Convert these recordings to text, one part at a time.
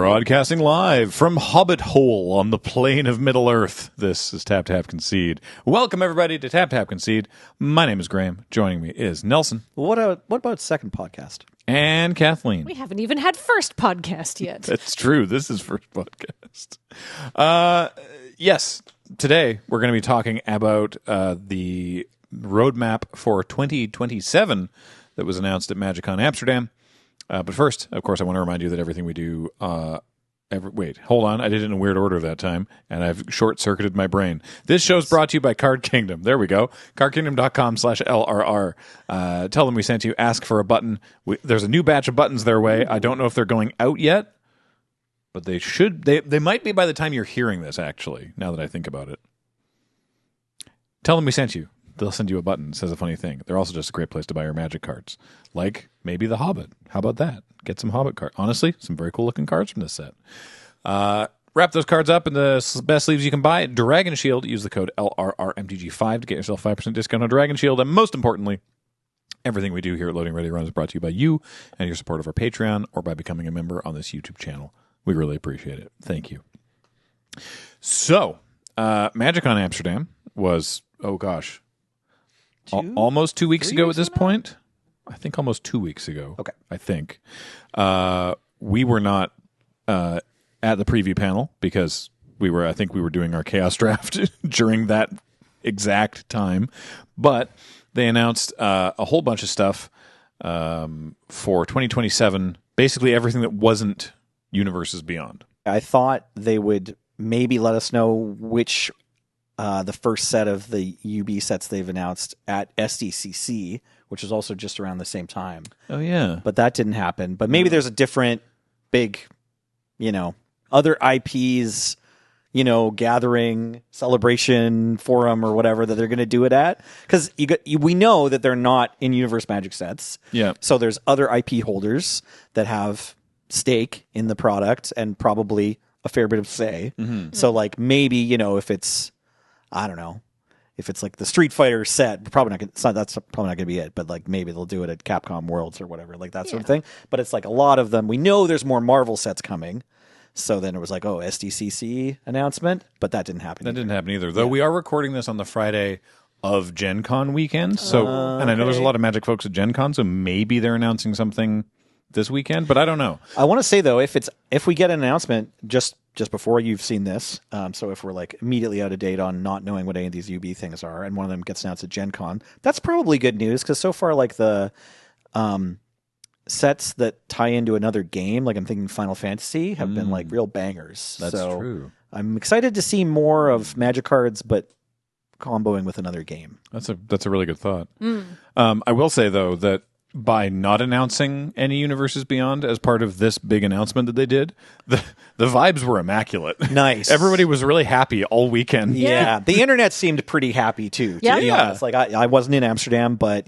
Broadcasting live from Hobbit Hole on the plane of Middle-earth. This is TapTapConcede. Welcome, everybody, to TapTapConcede. My name is Graham. Joining me is Nelson. What about second podcast? And Kathleen. We haven't even had first podcast yet. That's true. This is first podcast. Yes, today we're going to be talking about the roadmap for 2027 that was announced at MagicCon Amsterdam. But first, of course, I want to remind you that everything we do... wait, hold on. I did it in a weird order that time, and I've short-circuited my brain. This show's brought to you by Card Kingdom. There we go. CardKingdom.com/LRR. Tell them we sent you. Ask for a button. There's a new batch of buttons their way. I don't know if they're going out yet, but they should. They might be by the time you're hearing this, actually, now that I think about it. Tell them we sent you. They'll send you a button that says a funny thing. They're also just a great place to buy your Magic cards. Like maybe the Hobbit. How about that? Get some Hobbit cards. Honestly, some very cool looking cards from this set. Wrap those cards up in the best sleeves you can buy. Dragon Shield. Use the code LRRMTG5 to get yourself 5% discount on Dragon Shield. And most importantly, everything we do here at Loading Ready Run is brought to you by you and your support of our Patreon or by becoming a member on this YouTube channel. We really appreciate it. Thank you. So, MagicCon Amsterdam was, oh gosh, almost 2 weeks ago at this point. I think almost 2 weeks ago. Okay. I think. We were not at the preview panel because I think we were doing our Chaos Draft during that exact time. But they announced a whole bunch of stuff for 2027, basically everything that wasn't Universes Beyond. I thought they would maybe let us know which the first set of the UB sets they've announced at SDCC, which is also just around the same time. Oh, yeah. But that didn't happen. But maybe there's a different big, other IPs, gathering, celebration, forum, or whatever that they're going to do it at. Because we know that they're not in Universe Magic sets. Yeah. So there's other IP holders that have stake in the product and probably a fair bit of say. Mm-hmm. So, maybe, if it's... I don't know if it's like the Street Fighter set. Probably not. That's probably not going to be it. But maybe they'll do it at Capcom Worlds or whatever, that sort of thing. But it's a lot of them. We know there's more Marvel sets coming. So then it was SDCC announcement, but that didn't happen. That didn't happen either. Though we are recording this on the Friday of Gen Con weekend. So and I know there's a lot of Magic folks at Gen Con, so maybe they're announcing something this weekend, but I don't know. I want to say though, if we get an announcement just before you've seen this, so if we're immediately out of date on not knowing what any of these UB things are, and one of them gets announced at Gen Con, that's probably good news because so far the sets that tie into another game, I'm thinking Final Fantasy, have been real bangers. That's true. I'm excited to see more of Magic cards, but comboing with another game. That's a really good thought. I will say though that by not announcing any Universes Beyond as part of this big announcement that they did, the vibes were immaculate. Nice. Everybody was really happy all weekend. Yeah. The internet seemed pretty happy too, to be honest. I wasn't in Amsterdam, but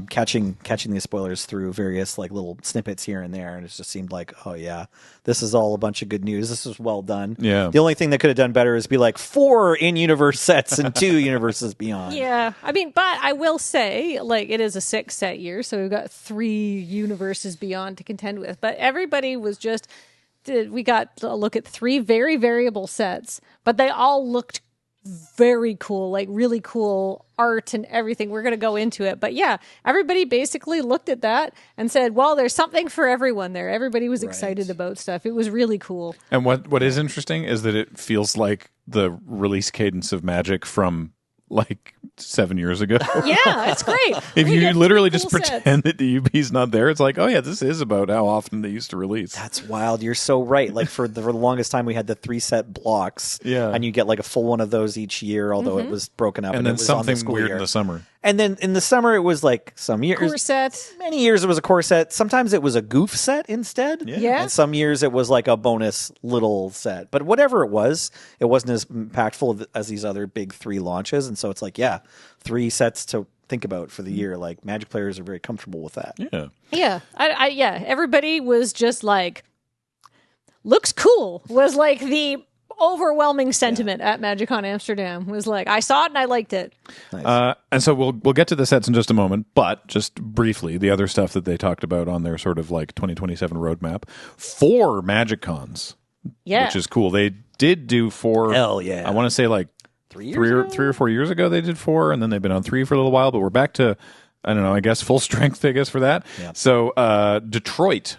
catching these spoilers through various little snippets here and there, and it just seemed oh yeah, this is all a bunch of good news. This is well done. Yeah. The only thing they could have done better is be 4 in-universe sets and 2 Universes Beyond. Yeah. I mean, but I will say, it is a 6 set year, so we've got 3 Universes Beyond to contend with. But everybody was we got a look at 3 very variable sets, but they all looked very cool, really cool art and everything. We're going to go into it. But yeah, everybody basically looked at that and said, well, there's something for everyone there. Everybody was excited about stuff. It was really cool. And what is interesting is that it feels like the release cadence of Magic from 7 years ago. Yeah, it's great. If you literally just pretend that the UB's not there, it's oh yeah, this is about how often they used to release. That's wild. You're so right. For the longest time, we had the 3 set blocks. Yeah. And you get a full one of those each year, although it was broken up. And then it was something on the weird year. in the summer. And then in the summer, it was some years. Core set. Many years it was a core set. Sometimes it was a goof set instead. Yeah. And some years it was a bonus little set. But whatever it wasn't as impactful as these other big 3 launches. And so it's 3 sets to think about for the year. Magic players are very comfortable with that. Yeah. Yeah. Everybody was just looks cool was the overwhelming sentiment at MagicCon Amsterdam was like, I saw it and I liked it. And so we'll get to the sets in just a moment, but just briefly, the other stuff that they talked about on their sort of like 2027 roadmap, 4 MagicCons, which is cool. They did do 4. Hell yeah. I want to say like 3 or 4 years ago they did 4, and then they've been on 3 for a little while, but we're back to, I don't know, I guess full strength, I guess, for that. Yeah. So Detroit,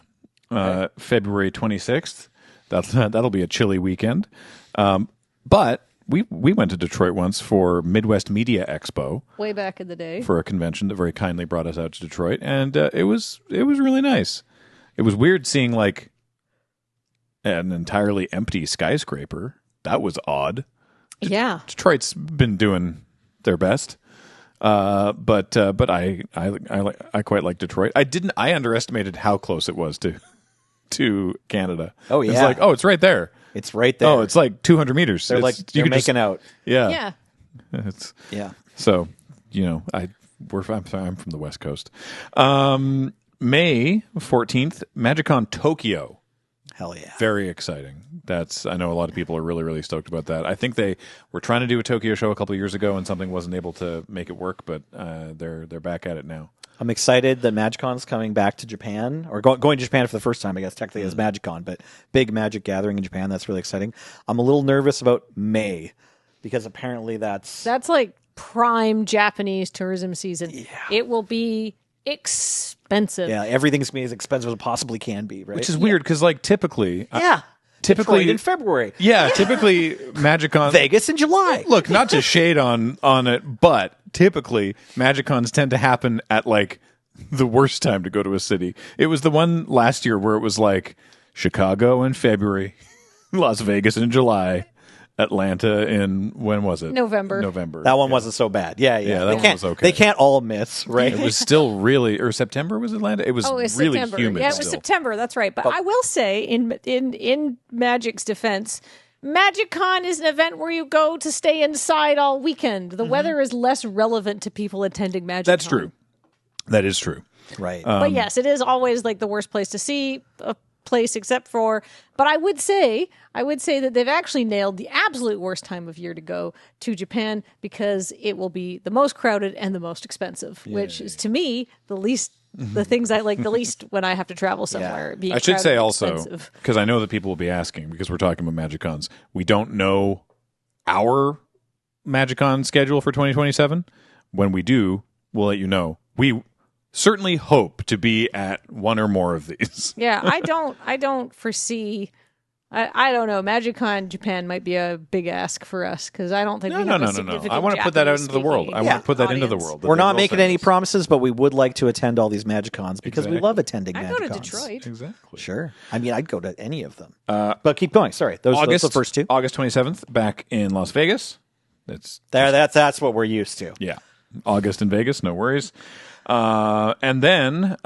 February 26th. That'll be a chilly weekend. But we went to Detroit once for Midwest Media Expo. Way back in the day. For a convention that very kindly brought us out to Detroit, and it was really nice. It was weird seeing like an entirely empty skyscraper. That was odd. Yeah. Detroit's been doing their best. But I quite like Detroit. I underestimated how close it was to Canada. Oh, yeah. It's like, oh, it's right there. It's right there. Oh, it's like 200 meters. They're making out. Yeah. Yeah. Yeah. So, I'm from the West Coast. May 14th, MagicCon Tokyo. Hell yeah. Very exciting. I know a lot of people are really, really stoked about that. I think they were trying to do a Tokyo show a couple of years ago and something wasn't able to make it work, but they're back at it now. I'm excited that MagicCon's coming back to Japan, or going to Japan for the first time, I guess, technically as MagicCon, but big Magic gathering in Japan. That's really exciting. I'm a little nervous about May, because apparently that's like prime Japanese tourism season. Yeah. It will be expensive. Yeah, everything's going to be as expensive as it possibly can be, right? Which is weird, because like typically... Typically Detroit in February. Yeah, typically MagicCon... Vegas in July. Look, not to shade on it, but typically MagicCons tend to happen at like the worst time to go to a city. It was the one last year where it was like Chicago in February, Las Vegas in July, Atlanta in, when was it? November. That one wasn't so bad. Yeah. That one was okay. They can't all miss, right? It was still really, or September was Atlanta? It was really September. humid. Yeah, it was September. That's right. But I will say, in Magic's defense, MagicCon is an event where you go to stay inside all weekend. The weather is less relevant to people attending MagicCon. That's true. That is true. Right. But yes, it is always like the worst place to see a place except for, but I would say that they've actually nailed the absolute worst time of year to go to Japan, because it will be the most crowded and the most expensive, which is to me the things I like the least when I have to travel somewhere. Being I should say and also, expensive. because I know that people will be asking, because we're talking about MagicCons, we don't know our MagicCon schedule for 2027. When we do, we'll let you know. We certainly hope to be at one or more of these. Yeah, I don't foresee. I don't know. MagicCon Japan might be a big ask for us, because I don't think we have a significant I want to put that out into the world. I want to put that into the audience. world. We're not making any promises, but we would like to attend all these MagicCons because we love attending MagicCons. I go to Detroit. Exactly. Sure. I mean, I'd go to any of them. But keep going. Sorry. Those are the first two. August 27th, back in Las Vegas. That's what we're used to. Yeah. August in Vegas, no worries. And then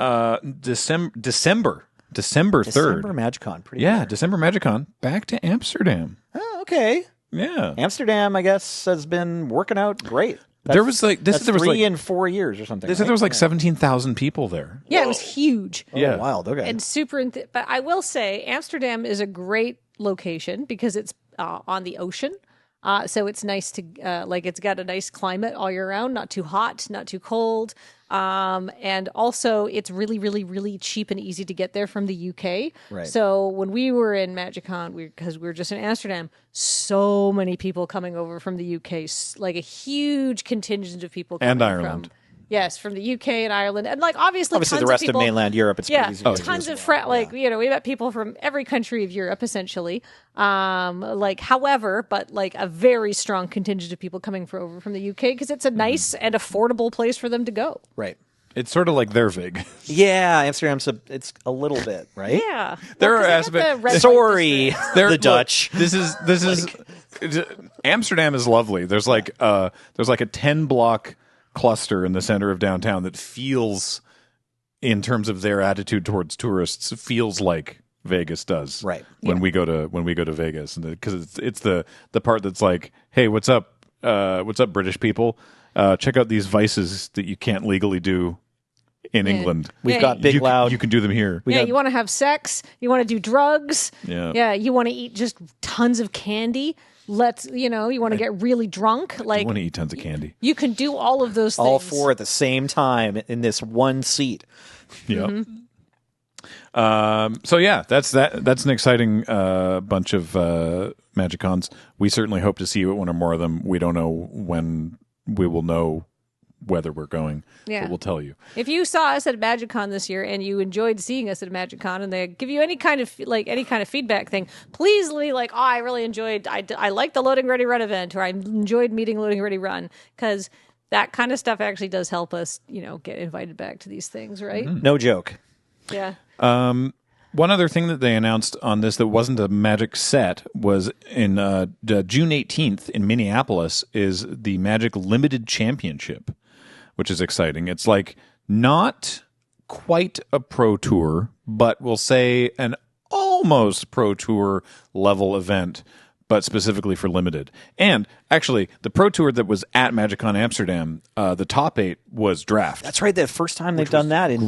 December 3rd. December MagicCon. Pretty rare. December MagicCon, back to Amsterdam. Oh, okay. Yeah. Amsterdam, I guess, has been working out great. There was like there was 3 in 4 years or something. They said there was like 17,000 people there. Yeah, it was huge. Oh, wild. Okay. And super. But I will say, Amsterdam is a great location because it's on the ocean. So it's nice to it's got a nice climate all year round, not too hot, not too cold. And also it's really, really, really cheap and easy to get there from the UK. Right. So when we were in MagicCon, because we were just in Amsterdam, so many people coming over from the UK, like a huge contingent of people coming and Ireland. From the UK and Ireland, and like obviously the tons rest of people, mainland Europe. It's pretty easy. Tons of we met people from every country of Europe essentially. However, but like a very strong contingent of people coming over from the UK because it's a nice and affordable place for them to go. Right. It's sort of like their Vig. Yeah, Amsterdam's it's a little bit, right? Yeah. There are aspects. Sorry, the Dutch. This is Amsterdam is lovely. There's like a 10-block cluster in the center of downtown that feels, in terms of their attitude towards tourists, feels like Vegas does. Right. When we go to Vegas, and because it's the part that's like, hey, what's up, British people? Check out these vices that you can't legally do in England. We've got Big Loud. You can do them here. You want to have sex. You want to do drugs. Yeah. You want to eat just tons of candy. You want to get really drunk. You want to eat tons of candy. You can do all of those things. All four at the same time in this one seat. Yep. So yeah, that's an exciting bunch of MagicCons. We certainly hope to see you at one or more of them. We don't know when we will know whether we're going, but we'll tell you. If you saw us at MagicCon this year and you enjoyed seeing us at MagicCon and they give you any kind of feedback thing, please leave I really enjoyed, I like the Loading Ready Run event, or I enjoyed meeting Loading Ready Run, because that kind of stuff actually does help us, get invited back to these things, right? Mm-hmm. No joke. Yeah. One other thing that they announced on this that wasn't a Magic set was in June 18th in Minneapolis is the Magic Limited Championship, which is exciting. It's not quite a Pro Tour, but we'll say an almost Pro Tour level event, but specifically for Limited. And actually, the Pro Tour that was at MagicCon Amsterdam, the top 8 was draft. That's right. The first time they've done that in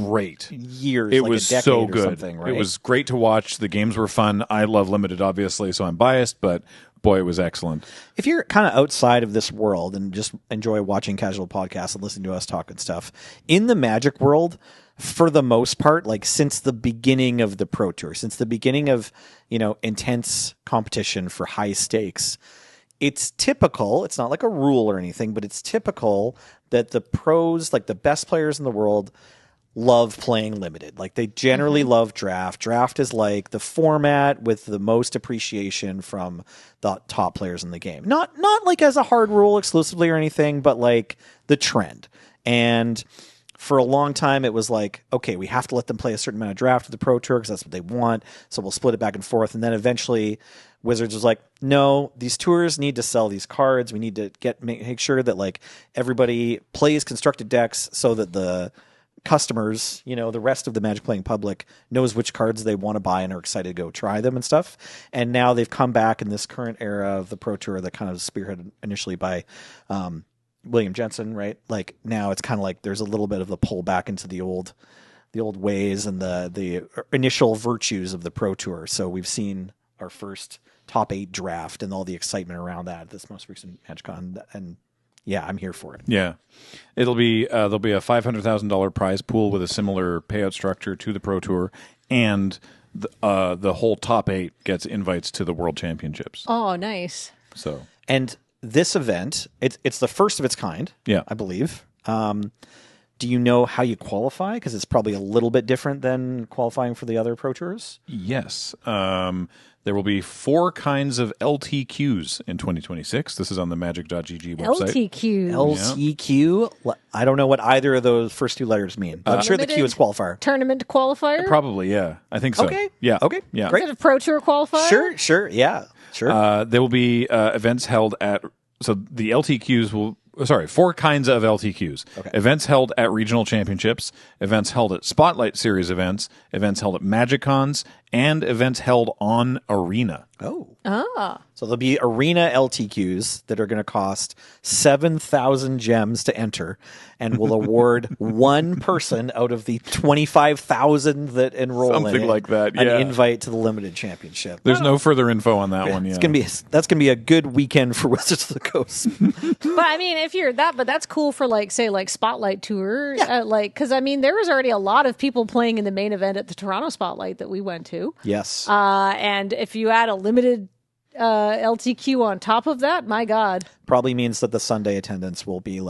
years. It was a decade so or good. Something, right? It was great to watch. The games were fun. I love Limited, obviously, so I'm biased, but boy, it was excellent. If you're kind of outside of this world and just enjoy watching casual podcasts and listening to us talk and stuff, in the Magic world, for the most part, since the beginning of the Pro Tour, since the beginning of, intense competition for high stakes, it's typical, it's not like a rule or anything, but it's typical that the pros, the best players in the world, love playing Limited. They generally love draft. Draft is the format with the most appreciation from the top players in the game. Not as a hard rule exclusively or anything, but the trend. And for a long time, it was okay, we have to let them play a certain amount of draft at the Pro Tour because that's what they want. So we'll split it back and forth. And then eventually Wizards was no, these tours need to sell these cards. We need to make sure that everybody plays constructed decks so that the customers, the rest of the Magic playing public knows which cards they want to buy and are excited to go try them and stuff. And now they've come back in this current era of the Pro Tour that kind of spearheaded initially by William Jensen, right? Now it's kind of there's a little bit of the pull back into the old ways and the initial virtues of the Pro Tour. So we've seen our first top 8 draft and all the excitement around that at this most recent MagicCon, and yeah, I'm here for it. Yeah, it'll be there'll be a $500,000 prize pool with a similar payout structure to the Pro Tour, and the whole top 8 gets invites to the World Championships. Oh, nice. So and this event, it's the first of its kind. Yeah, I believe. Do you know how you qualify? Because it's probably a little bit different than qualifying for the other Pro Tours. Yes. There will be 4 kinds of LTQs in 2026. This is on the magic.gg website. LTQ? I don't know what either of those first 2 letters mean. I'm sure the Q is qualifier. Tournament qualifier? Probably, yeah. I think so. Okay. Yeah. Okay. Yeah. Great. Is it a Pro Tour qualifier? Sure. Yeah. Sure. There will be events held at... So the LTQs will... Sorry, 4 kinds of LTQs. Okay. Events held at regional championships, events held at Spotlight Series events, events held at MagicCons, and events held on Arena. Oh. Ah. So there'll be arena LTQs that are going to cost 7,000 gems to enter and will award one person out of the 25,000 that enroll Something in it like that, yeah. an invite to the limited championship. There's no further info on that one yet. That's going to be a good weekend for Wizards of the Coast. But I mean, if you're that, but that's cool for say Spotlight Tour, because I mean there was already a lot of people playing in the main event at the Toronto Spotlight that we went to. Yes. And if you add a limited LTQ on top of that, my God. Probably means that the Sunday attendance will be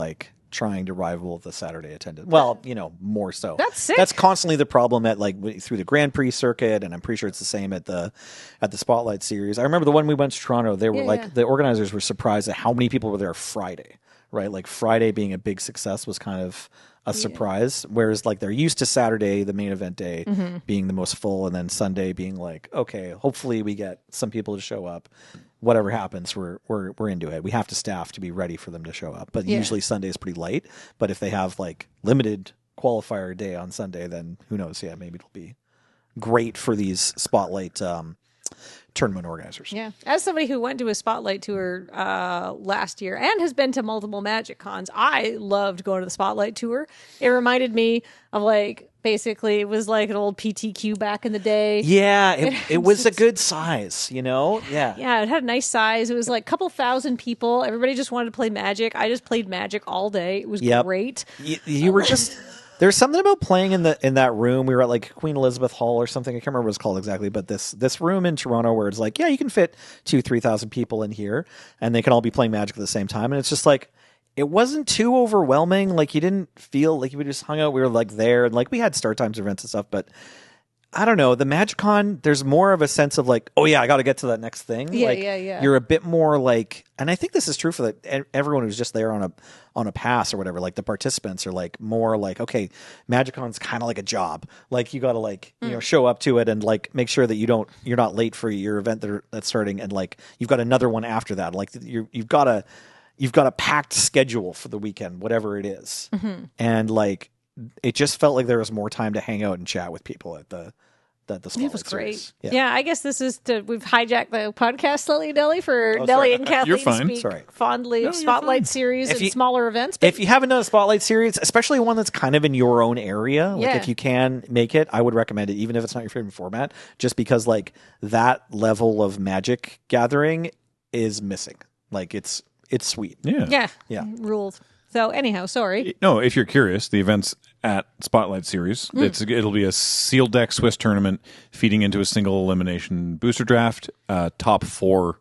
trying to rival the Saturday attendance. Well, more so. That's sick. That's constantly the problem at through the Grand Prix circuit, and I'm pretty sure it's the same at the Spotlight Series. I remember the one we went to Toronto. They were the organizers were surprised at how many people were there Friday. Right, Friday being a big success was kind of a surprise, whereas they're used to Saturday, the main event day, being the most full, and then Sunday being okay, hopefully we get some people to show up. Whatever happens, we're into it. We have to staff to be ready for them to show up, but usually Sunday is pretty light. But if they have limited qualifier day on Sunday, then who knows? Yeah, maybe it'll be great for these Spotlight tournament organizers. Yeah. As somebody who went to a Spotlight tour last year and has been to multiple Magic Cons, I loved going to the Spotlight tour. It reminded me of basically it was like an old PTQ back in the day. Yeah, it was a good size, Yeah. Yeah, it had a nice size. It was like a couple thousand people. Everybody just wanted to play Magic. I just played Magic all day. It was great. You were just... There's something about playing in that room. We were at Queen Elizabeth Hall or something. I can't remember what it's called exactly, but this room in Toronto where it's you can fit 2,000-3,000 people in here, and they can all be playing Magic at the same time. And it's just it wasn't too overwhelming. You didn't feel like we just hung out. We were there, and we had start times events and stuff. But I don't know. The MagicCon, there's more of a sense of oh yeah, I got to get to that next thing. Yeah. You're a bit more and I think this is true for everyone who's just there on a pass or whatever. The participants are more okay, MagicCon's kind of like a job. You got to show up to it and make sure that you're not late for your event that's starting, and you've got another one after that. You've got a packed schedule for the weekend, whatever it is, and it just felt like there was more time to hang out and chat with people at the Spotlight It was great. series. Yeah, I guess this is we've hijacked the podcast slightly, Nelly, for Nelly and Kathleen You're fine. to speak fondly of Spotlight series and smaller events. If you haven't done a Spotlight series, especially one that's kind of in your own area, if you can make it, I would recommend it, even if it's not your favorite format, just because that level of Magic gathering is missing. It's sweet. Yeah. Ruled. So anyhow, sorry. No, if you're curious, the event's at Spotlight Series. It'll be a sealed deck Swiss tournament feeding into a single elimination booster draft. Top 4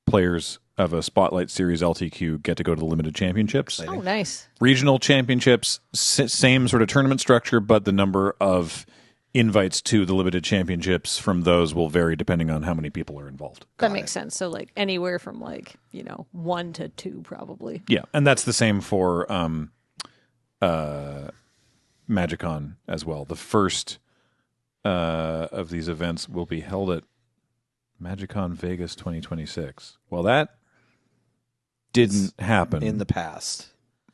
players of a Spotlight Series LTQ get to go to the limited championships. Oh, nice. Regional championships, same sort of tournament structure, but the number of invites to the limited championships from those will vary depending on how many people are involved. That makes sense. So anywhere from 1 to 2 probably. Yeah, and that's the same for MagicCon as well. The first of these events will be held at MagicCon Vegas 2026. Well, that didn't happen in the past.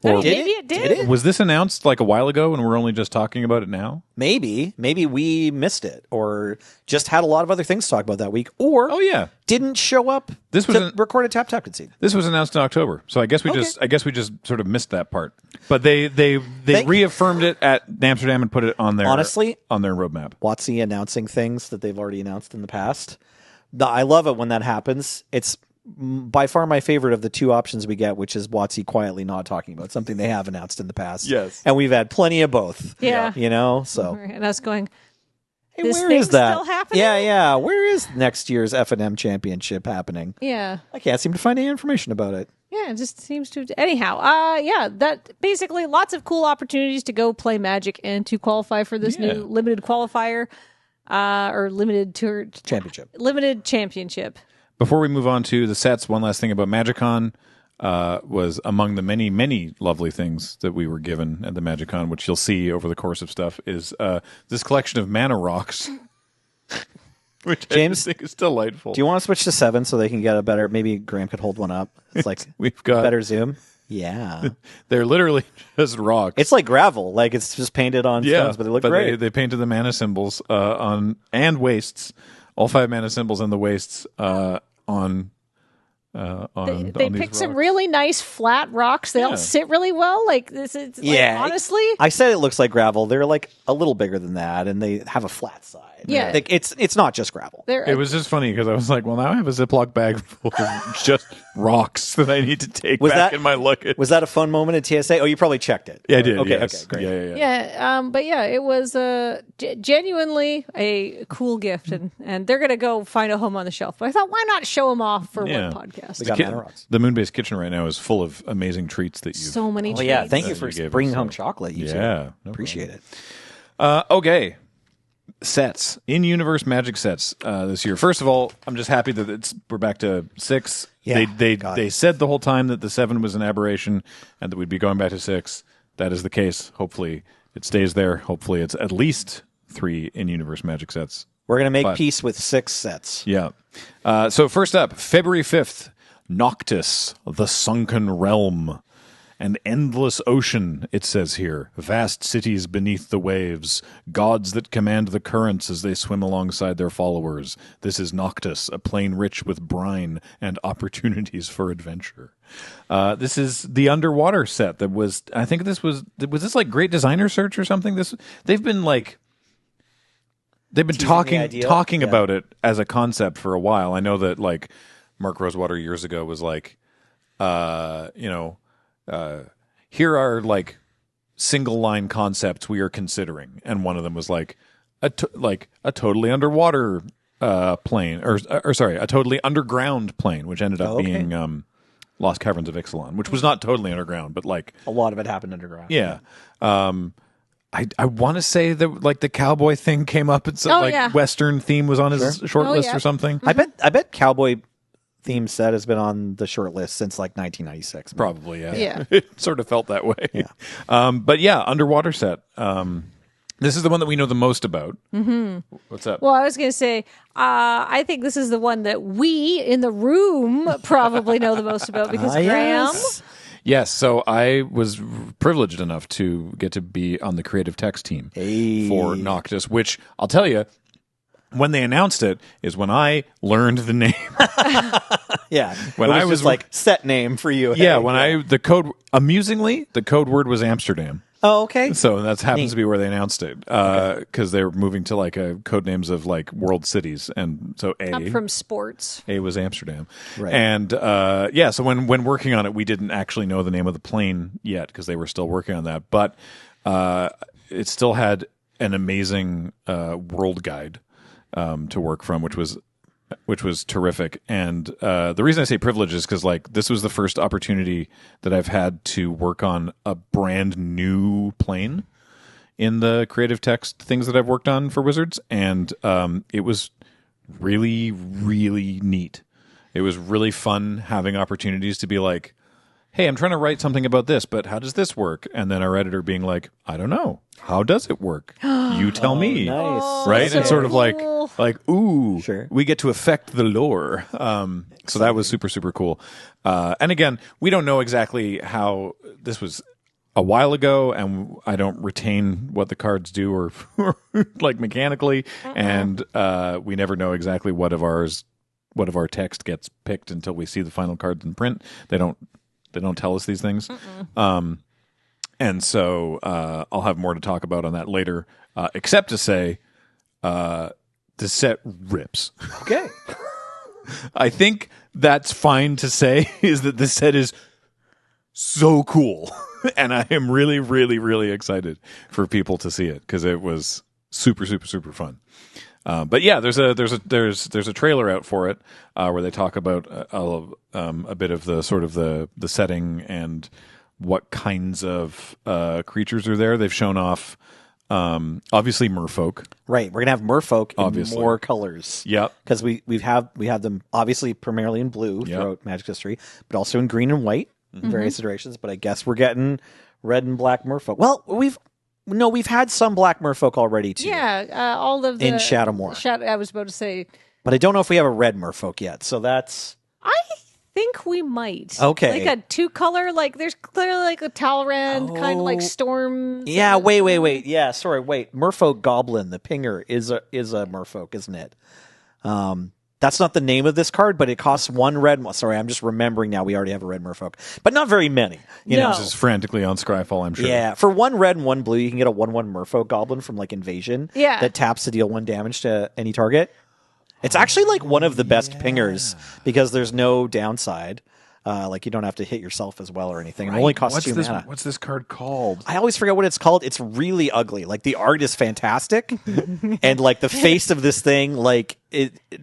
Or maybe it did. Was this announced a while ago and we're only just talking about it now? Maybe we missed it, or just had a lot of other things to talk about that week, or didn't show up. This was record a TapTapConcede. This was announced in October, so I guess we just sort of missed that part. But they reaffirmed it at Amsterdam and put it on their on their roadmap. WotC announcing things that they've already announced in the past. I love it when that happens. It's by far my favorite of the 2 options we get, which is WotC quietly not talking about something they have announced in the past. Yes. And we've had plenty of both. Yeah. So. And us going, hey, this where thing's is that? still happening? Yeah. Where is next year's F&M championship happening? Yeah. I can't seem to find any information about it. Yeah, it just seems to. Anyhow, that basically lots of cool opportunities to go play Magic and to qualify for this new limited qualifier or limited tour championship. Limited championship. Before we move on to the sets, one last thing about MagicCon was among the many, many lovely things that we were given at the MagicCon, which you'll see over the course of stuff, is this collection of mana rocks, which James, I think is delightful. Do you want to switch to 7 so they can get a better? Maybe Graham could hold one up. It's we've got better zoom. Yeah, they're literally just rocks. It's like gravel, it's just painted on stones, but they look great. They painted the mana symbols on and wastes. All 5 mana symbols and the wastes on they picked some really nice flat rocks. They all sit really well. Honestly, I said it looks like gravel. They're a little bigger than that, and they have a flat side. Yeah, it's not just gravel. It was just funny because I was like, well, now I have a Ziploc bag full of just rocks that I need to take back in my luggage. Was that a fun moment at TSA? Oh, you probably checked it. Yeah, I did. Okay, yes. Okay, great. Yeah. But it was genuinely a cool gift, and they're gonna go find a home on the shelf. But I thought, why not show them off for one podcast? We got mana rocks. The Moonbase kitchen right now is full of amazing treats that you've... So many treats. Oh, yeah. Thank you for bringing home chocolate. Appreciate it. Okay. Sets. In-universe Magic sets this year. First of all, I'm just happy that we're back to 6. Yeah, they said the whole time that the 7 was an aberration and that we'd be going back to 6. That is the case. Hopefully it stays there. Hopefully it's at least 3 in-universe Magic sets. We're going to make peace with 6 sets. Yeah. So first up, February 5th, Noctis, the Sunken Realm. An endless ocean, it says here. Vast cities beneath the waves. Gods that command the currents as they swim alongside their followers. This is Noctis, a plane rich with brine and opportunities for adventure. This is the underwater set that was, I think this was this like Great Designer Search or something? They've been talking about it as a concept for a while. I know that like Mark Rosewater years ago was like, here are like single line concepts we are considering, and one of them was like a totally underwater plane, or sorry, a totally underground plane, which ended up being Lost Caverns of Ixalan, which was not totally underground, but like a lot of it happened underground. Yeah. I want to say that like the cowboy thing came up. It's Western theme was on his short list or something. I bet cowboy theme set has been on the short list since like 1996. Probably, yeah. Yeah. It sort of felt that way. Yeah. But yeah, underwater set. This is the one that we know the most about. Mm-hmm. What's up? Well, I was going to say, I think this is the one that we in the room probably know the most about because Graham. Yes, so I was privileged enough to get to be on the creative text team for Noctis, which I'll tell you, when they announced it is when I learned the name. Yeah, when it was I was just like set name for you. Yeah, the code word was Amsterdam. Oh, okay. So that happens to be where they announced it because they were moving to like a code names of like world cities, and so Up from sports. A was Amsterdam, right? And so when working on it, we didn't actually know the name of the plane yet because they were still working on that, but it still had an amazing world guide to work from, which was terrific. And the reason I say privilege is because like this was the first opportunity that I've had to work on a brand new plane in the creative text things that I've worked on for Wizards, and it was really, really neat. It was really fun having opportunities to be like, hey, I'm trying to write something about this, but how does this work? And then our editor being like, I don't know. How does it work? You tell me. Nice. Right? So and sort of cool. like, ooh, Sure. we get to affect the lore. So that was super, super cool. And again, we don't know exactly how this was a while ago, and I don't retain what the cards do or like mechanically. And we never know exactly what of our text gets picked until we see the final cards in print. They don't tell us these things. And so I'll have more to talk about on that later, except to say the set rips. Okay. I think that's fine to say, is that this set is so cool. And I am really, really, really excited for people to see it because it was super, super, super fun. But yeah, there's a trailer out for it where they talk about a bit of the sort of the setting and what kinds of creatures are there. They've shown off obviously merfolk. Right, we're gonna have merfolk in Obviously. more colors. Yep. Because we have them obviously primarily in blue throughout Magic history, but also in green and white in various iterations. But I guess we're getting red and black merfolk. Well, we've had some black merfolk already too. Yeah, all of the in Shadowmoor. I was about to say, But I don't know if we have a red merfolk yet. So that's I think we might. Okay. Like a 2-color, like there's clearly like a Talrand kind of like storm. yeah. Wait. Yeah, sorry. Wait. Merfolk Goblin, the pinger, is a merfolk, isn't it? That's not the name of this card, but it costs 1 red. Sorry, I'm just remembering now. We already have a red merfolk, but not very many. You know, This is frantically on Scryfall, I'm sure. yeah. For 1 red and 1 blue, you can get a 1/1 merfolk goblin from like Invasion. Yeah. That taps to deal 1 damage to any target. It's actually like one of the best pingers because there's no downside. Like you don't have to hit yourself as well or anything. It only costs 2 mana. What's this card called? I always forget what it's called. It's really ugly. Like the art is fantastic, and like the face of this thing, like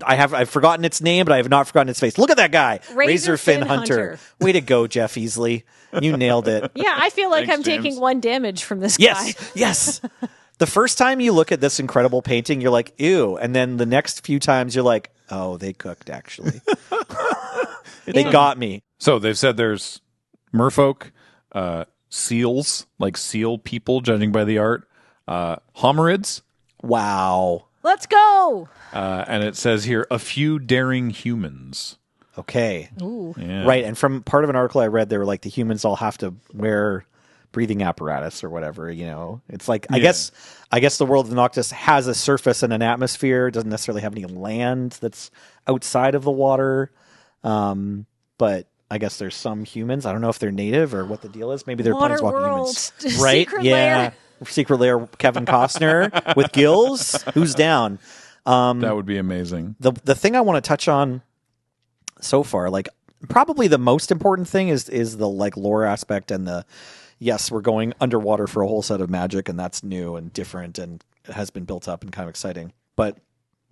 I've forgotten its name, but I have not forgotten its face. Look at that guy, Razorfin Hunter. Way to go, Jeff Easley. You nailed it. Yeah, I feel like Thanks, I'm James. taking 1 damage from this guy. Yes. The first time you look at this incredible painting, you're like, ew. And then the next few times you're like, oh, they cooked, actually. They got me. So they've said there's merfolk, seals, like seal people, judging by the art, homerids, Wow. Let's go. and it says here, a few daring humans. Okay. Ooh. Yeah. Right. And from part of an article I read, they were like, the humans all have to wear breathing apparatus or whatever, It's like, I guess the world of Noctis has a surface and an atmosphere. It doesn't necessarily have any land that's outside of the water. But I guess there's some humans. I don't know if they're native or what the deal is. Maybe they're planeswalker humans. Right? Secret lair. Secret lair Kevin Costner with gills. Who's down? That would be amazing. The thing I want to touch on so far, like probably the most important thing is the like lore aspect and the yes, we're going underwater for a whole set of Magic, and that's new and different and has been built up and kind of exciting. But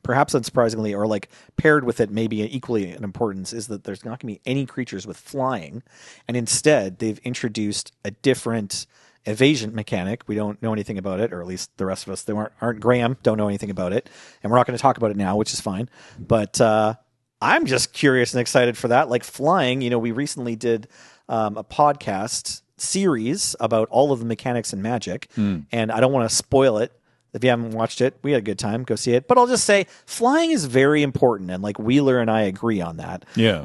perhaps unsurprisingly, or like paired with it, maybe equally in importance, is that there's not going to be any creatures with flying, and instead they've introduced a different evasion mechanic. We don't know anything about it, or at least the rest of us that aren't Graham don't know anything about it, and we're not going to talk about it now, which is fine. But I'm just curious and excited for that. Like flying, we recently did a podcast series about all of the mechanics in Magic, and I don't want to spoil it. If you haven't watched it, we had a good time. Go see it. But I'll just say flying is very important, and like Wheeler and I agree on that. Yeah.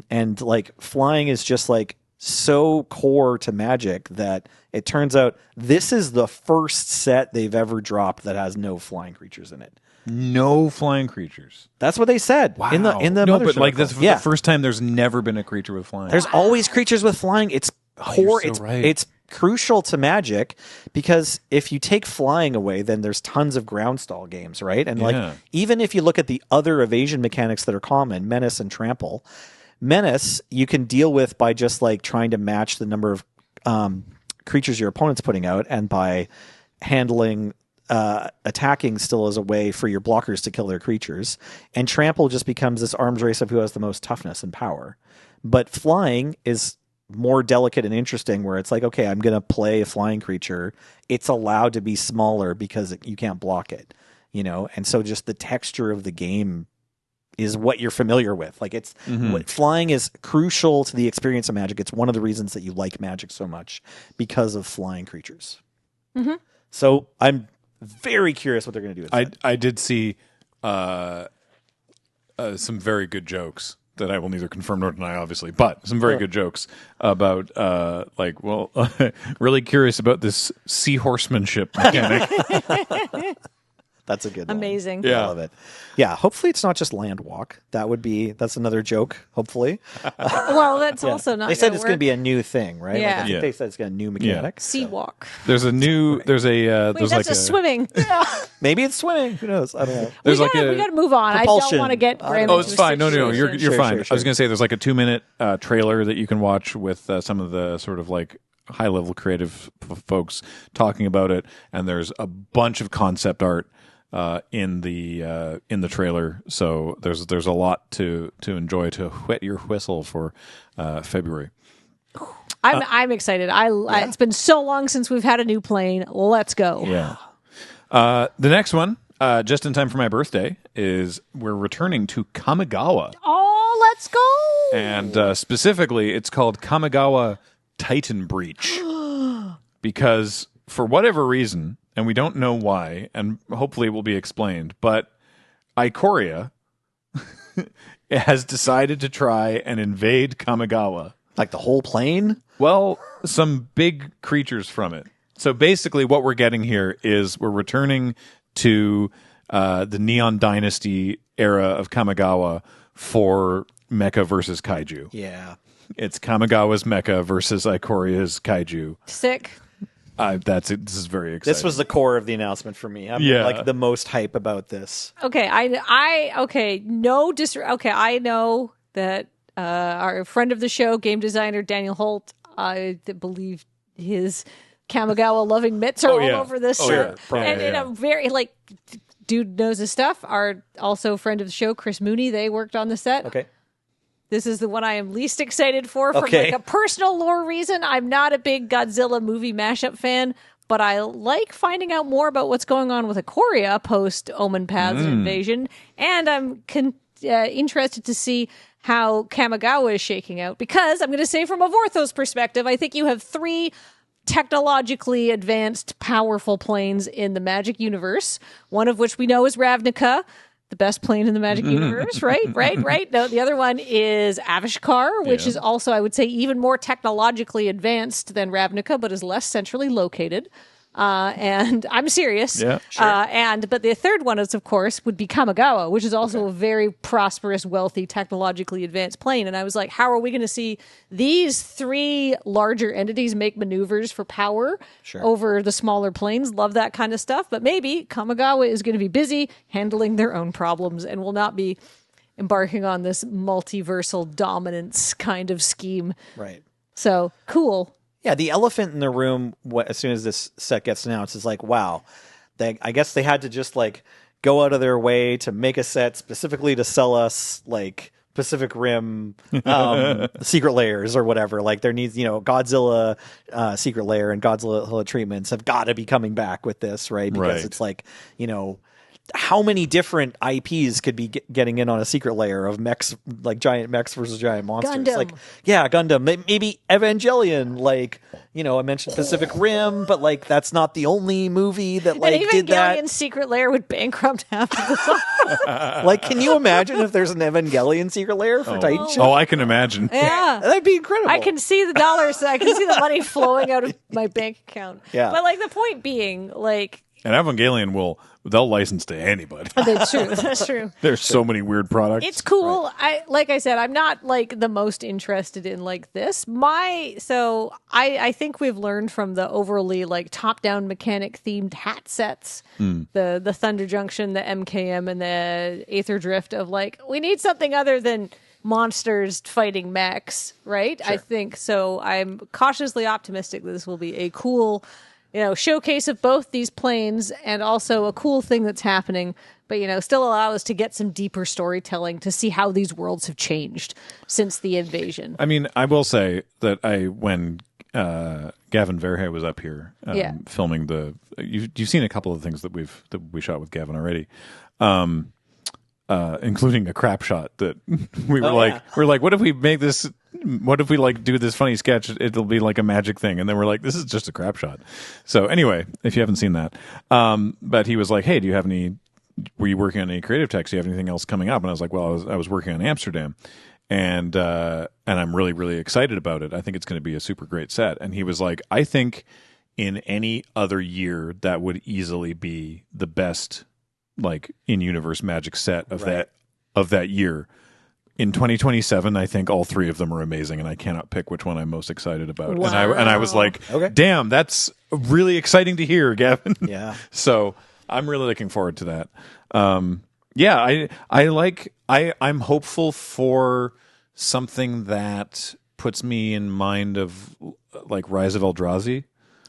And like flying is just like so core to Magic that it turns out this is the first set they've ever dropped that has no flying creatures in it. No flying creatures. That's what they said in the no, but Mothership like article. this the first time there's never been a creature with flying. There's always creatures with flying. It's core. you're so right. It's crucial to Magic because if you take flying away, then there's tons of ground stall games, right? And like even if you look at the other evasion mechanics that are common, Menace and Trample, Menace you can deal with by just like trying to match the number of creatures your opponent's putting out, and by handling attacking still as a way for your blockers to kill their creatures. And Trample just becomes this arms race of who has the most toughness and power. But flying is more delicate and interesting, where it's like, okay, I'm going to play a flying creature. It's allowed to be smaller because you can't block it, And so just the texture of the game is what you're familiar with. Like it's flying is crucial to the experience of Magic. It's one of the reasons that you like Magic so much, because of flying creatures. Mm-hmm. So I'm very curious what they're going to do with that. I did see some very good jokes that I will neither confirm nor deny, obviously, but some very good jokes about, really curious about this seahorsemanship mechanic. That's a good one. Amazing. I love it. Yeah, hopefully it's not just land walk. That's another joke, hopefully. Well, that's also not. They said gonna it's work. going to be a new thing, right? Yeah. Like, I think they said it's got a new mechanic. Sea walk. There's a Wait, there's that's like just swimming. Maybe it's swimming. Who knows? I don't know. There's we like gotta move on. propulsion. I don't want to get Graham Oh, into it's a fine. No, you're situation. fine. Sure. I was going to say there's like a 2-minute trailer that you can watch with some of the sort of like high level creative folks talking about it, and there's a bunch of concept art in the trailer. So there's a lot to enjoy, to whet your whistle for February. I'm excited. It's been so long since we've had a new plane. Let's go. Yeah. The next one, just in time for my birthday, is we're returning to Kamigawa. Oh, let's go. And specifically, it's called Kamigawa Titan Breach. Because for whatever reason, and we don't know why, and hopefully it will be explained, but Ikoria has decided to try and invade Kamigawa. Like the whole plane? Well, some big creatures from it. So basically what we're getting here is we're returning to the Neon Dynasty era of Kamigawa for Mecha versus Kaiju. Yeah. It's Kamigawa's Mecha versus Ikoria's Kaiju. Sick. This is very exciting. This was the core of the announcement for me. I'm like the most hype about this. Okay, I know that our friend of the show, game designer Daniel Holt, I believe his Kamigawa loving mitts are all over this set. Yeah. And in a very dude knows his stuff. Our also friend of the show, Chris Mooney, they worked on the set. Okay. This is the one I am least excited for like a personal lore reason. I'm not a big Godzilla movie mashup fan, but I like finding out more about what's going on with Ikoria post Omen Paths invasion, and I'm interested to see how Kamigawa is shaking out, because I'm going to say from a Vorthos perspective, I think you have 3 technologically advanced, powerful planes in the Magic universe, one of which we know is Ravnica. the best plane in the Magic universe, right. No, the other one is Avishkar, which is also, I would say, even more technologically advanced than Ravnica, but is less centrally located. And I'm serious. Yeah, sure. But the third one is, of course, would be Kamigawa, which is also a very prosperous, wealthy, technologically advanced plane. And I was like, how are we going to see these three larger entities make maneuvers for power over the smaller planes? Love that kind of stuff. But maybe Kamigawa is going to be busy handling their own problems and will not be embarking on this multiversal dominance kind of scheme. Right. So cool. Yeah, the elephant in the room, as soon as this set gets announced, is like, wow. I guess they had to just like go out of their way to make a set specifically to sell us like Pacific Rim secret layers or whatever. Like there needs, Godzilla secret layer and Godzilla treatments have got to be coming back with this, right? Because it's like, how many different IPs could be getting in on a secret layer of mechs, like giant mechs versus giant monsters? Gundam. Like, yeah, Gundam, maybe Evangelion. Like, I mentioned Pacific Rim, but like that's not the only movie that like did that. Evangelion secret layer would bankrupt half of the Like, can you imagine if there's an Evangelion secret layer for Titan Shift? Oh, I can imagine. Yeah. That'd be incredible. I can see the dollars. I can see the money flowing out of my bank account. Yeah. But like the point being, like, And Evangelion they'll license to anybody. that's true. That's true. There's so many weird products. It's cool. Like I said, I'm not like the most interested in like this. I think we've learned from the overly like top-down mechanic themed hat sets, the Thunder Junction, the MKM, and the Aether Drift of like, we need something other than monsters fighting mechs, right? Sure. I think so. I'm cautiously optimistic that this will be a cool showcase of both these planes and also a cool thing that's happening, but, still allow us to get some deeper storytelling to see how these worlds have changed since the invasion. I mean, I will say that when Gavin Verhey was up here filming you've seen a couple of things that we shot with Gavin already. Including a crap shot that we're like, what if we make this? What if we like do this funny sketch? It'll be like a magic thing, and then we're like, this is just a crap shot. So anyway, if you haven't seen that, but he was like, hey, do you have any? Were you working on any creative text? Do you have anything else coming up? And I was like, well, I was working on Amsterdam, and I'm really really excited about it. I think it's going to be a super great set. And he was like, I think in any other year that would easily be the best like in-universe Magic set of that year. In 2027, I think all three of them are amazing, and I cannot pick which one I'm most excited about. Wow. And I was like, damn, that's really exciting to hear, Gavin. Yeah. So I'm really looking forward to that. I'm hopeful for something that puts me in mind of like Rise of Eldrazi.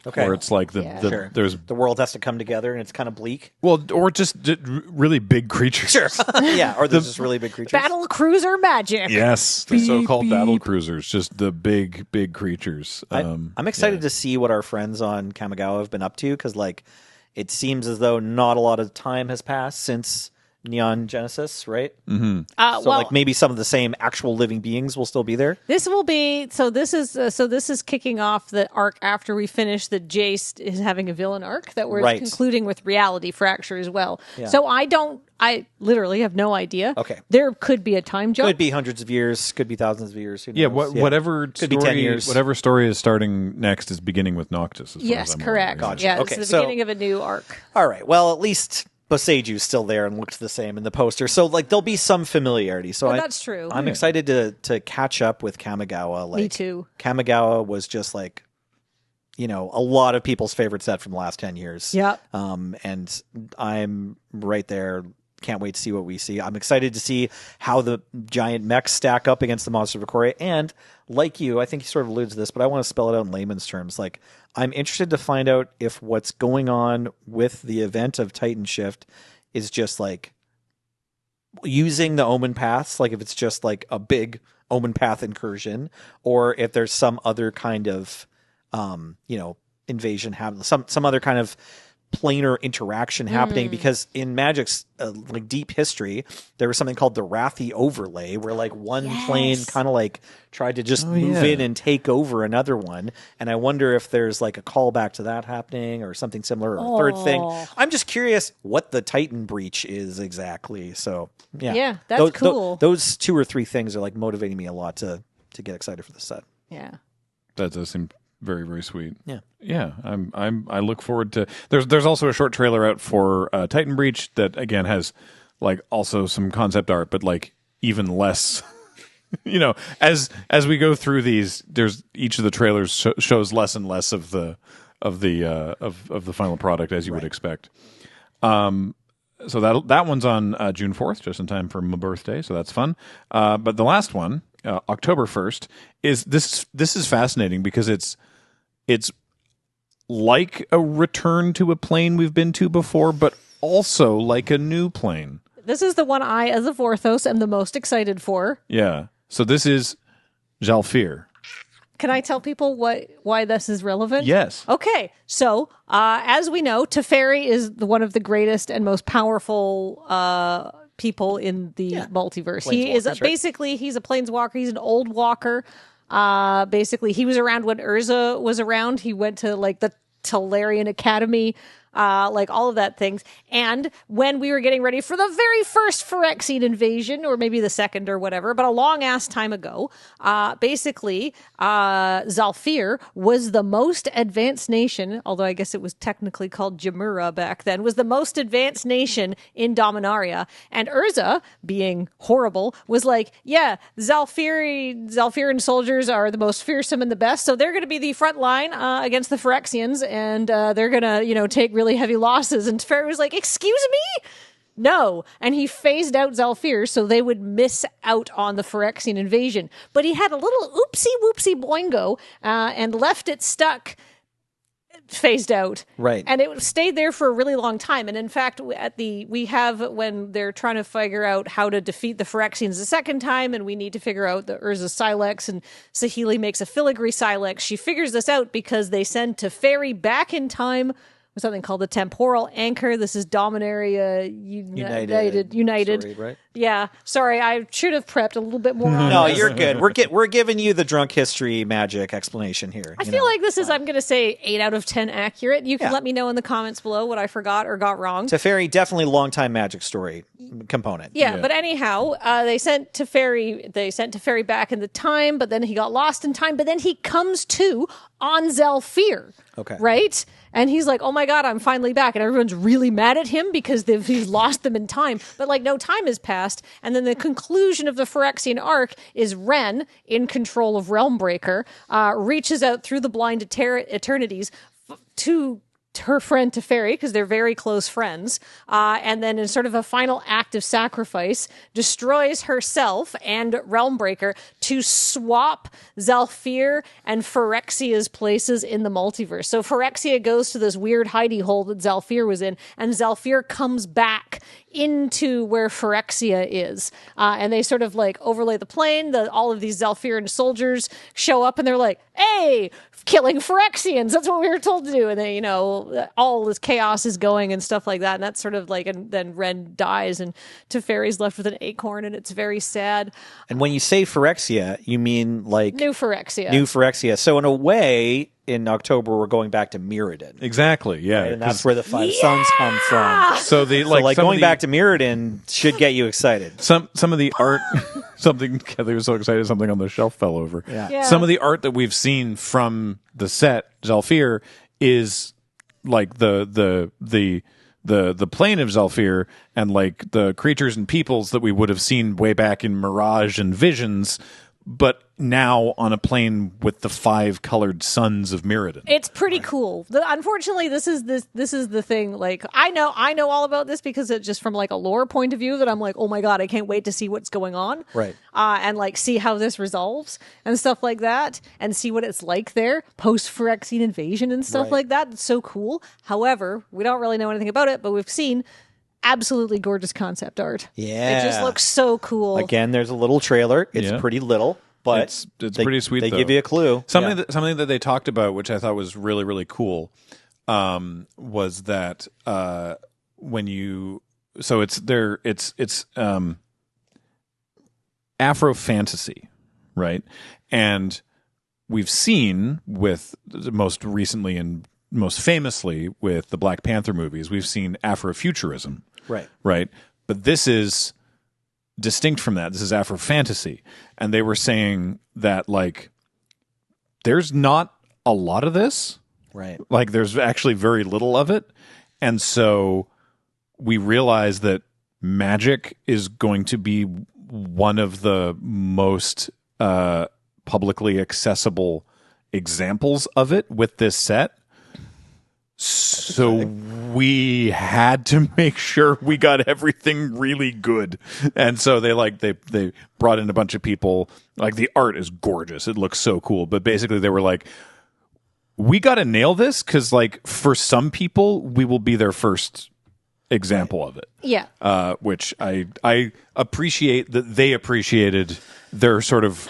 Okay. Where it's like there's the world has to come together and it's kind of bleak. Well, or just really big creatures. Sure. Yeah, or there's just really big creatures. Battle cruiser magic. Yes, the so-called battle cruisers, just the big creatures. I'm excited to see what our friends on Kamigawa have been up to, because like it seems as though not a lot of time has passed since Neon Genesis, right? Mm-hmm. Like maybe some of the same actual living beings will still be there. This will be this is kicking off the arc after we finish the Jace is having a villain arc that we're concluding with Reality Fracture as well. Yeah. So I literally have no idea. Okay, there could be a time jump. Could be hundreds of years. Could be thousands of years. Who knows? Whatever could story, be 10 years. Whatever story is starting next is beginning with Noctis. Yes, correct. Gotcha. Yeah, okay, it's the beginning of a new arc. All right. Well, at least Boseju's still there and looks the same in the poster, so like there'll be some familiarity. So that's true. I'm excited to catch up with Kamigawa. Like, me too. Kamigawa was just like, a lot of people's favorite set from the last 10 years. Yeah. And I'm right there. Can't wait to see what we see. I'm excited to see how the giant mechs stack up against the Monster of Ikoria. And like you, I think you sort of alluded to this, but I want to spell it out in layman's terms. Like, I'm interested to find out if what's going on with the event of Titan Shift is just like using the Omen Paths, like if it's just like a big Omen Path incursion, or if there's some other kind of, invasion, some other kind of planar interaction happening, because in Magic's like deep history, there was something called the Wrathy overlay, where like one plane kind of like tried to just move in and take over another one. And I wonder if there's like a callback to that happening or something similar, or a third thing. I'm just curious what the Titan breach is exactly. So Yeah, that's cool. Those 2 or 3 things are like motivating me a lot to get excited for the set. Yeah. That does seem very, very sweet. Yeah. I look forward to. There's also a short trailer out for Titan Breach that again has like also some concept art, but like even less. As we go through these, there's each of the trailers shows less and less of the final product, as you would expect. So that one's on June 4th, just in time for my birthday, so that's fun. But the last one, October 1st, is this is fascinating because it's like a return to a plane we've been to before, but also like a new plane. This is the one I, as a Vorthos, am the most excited for. Yeah. So this is Zhalfir. Can I tell people why this is relevant? Yes. Okay. So, as we know, Teferi is one of the greatest and most powerful people in the multiverse. He is basically, he's a planeswalker. He's an old walker. Basically, he was around when Urza was around. He went to like the Tolarian Academy. Like all of that things. And when we were getting ready for the very first Phyrexian invasion, or maybe the second or whatever, but a long ass time ago, basically, Zhalfir was the most advanced nation, although I guess it was technically called Jamura back then, was the most advanced nation in Dominaria. And Urza, being horrible, was like, yeah, Zhalfiran soldiers are the most fearsome and the best, so they're going to be the front line against the Phyrexians, and they're going to, take really heavy losses. And Teferi was like, excuse me? No. And he phased out Zhalfir so they would miss out on the Phyrexian invasion. But he had a little oopsie-whoopsie boingo and left it stuck, phased out. Right. And it stayed there for a really long time. And in fact, when they're trying to figure out how to defeat the Phyrexians the second time, and we need to figure out the Urza Silex, and Saheeli makes a filigree Silex, she figures this out because they send Teferi back in time with something called the Temporal Anchor. This is Dominaria United. Sorry, right? Yeah. Sorry, I should have prepped a little bit more on No, this. you're good. We're giving you the drunk history magic explanation here. I feel like this is, I'm going to say, 8 out of 10 accurate. You can let me know in the comments below what I forgot or got wrong. Teferi, definitely long-time magic story component. Yeah, but anyhow, they sent Teferi back in the time, but then he got lost in time, but then he comes to on Zhalfir. Okay. Right? And he's like, oh my God, I'm finally back. And everyone's really mad at him because he's lost them in time. But like no time has passed. And then the conclusion of the Phyrexian arc is Ren, in control of Realmbreaker, reaches out through the blind eternities to her friend Teferi, because they're very close friends, and then in sort of a final act of sacrifice, destroys herself and Realmbreaker to swap Zhalfir and Phyrexia's places in the multiverse. So Phyrexia goes to this weird hidey hole that Zhalfir was in, and Zhalfir comes back into where Phyrexia is. And they sort of like overlay the plane. All of these Zhalfiran soldiers show up and they're like, hey, killing Phyrexians. That's what we were told to do. And then, all this chaos is going and stuff like that. And that's sort of like, and then Ren dies and Teferi's left with an acorn, and it's very sad. And when you say Phyrexia, you mean like New Phyrexia. New Phyrexia. So in a way, in October, we're going back to Mirrodin. Exactly, yeah. Right? And that's where the Five Suns come from. So going back to Mirrodin should get you excited. Some of the art, something Kathleen was so excited, something on the shelf fell over. Yeah. Some of the art that we've seen from the set Zhalfir is like the plane of Zhalfir, and like the creatures and peoples that we would have seen way back in Mirage and Visions, but now on a plane with the 5 colored suns of Mirrodin. It's pretty cool. Unfortunately, this is the thing. Like I know all about this because it's just from like a lore point of view that I'm like, oh my God, I can't wait to see what's going on. Right. And like see how this resolves and stuff like that, and see what it's like there post Phyrexian invasion and stuff like that. It's so cool. However, we don't really know anything about it, but we've seen absolutely gorgeous concept art. Yeah. It just looks so cool. Again, there's a little trailer. It's pretty little, but it's pretty sweet. They though. give you a clue. Something that they talked about, which I thought was really, really cool, was that when you it's Afro fantasy, right? And we've seen with most recently and most famously with the Black Panther movies, we've seen Afrofuturism, right? But this is distinct from that. This is Afro fantasy, and they were saying that like there's not a lot of this, Right. like there's actually very little of it, and so we realize that Magic is going to be one of the most publicly accessible examples of it with this set. So we had to make sure we got everything really good. And so they brought in a bunch of people. Like, the art is gorgeous. It looks so cool. But basically they were like, we got to nail this because, like, for some people, we will be their first example of it. Yeah. Which I appreciate that they appreciated their sort of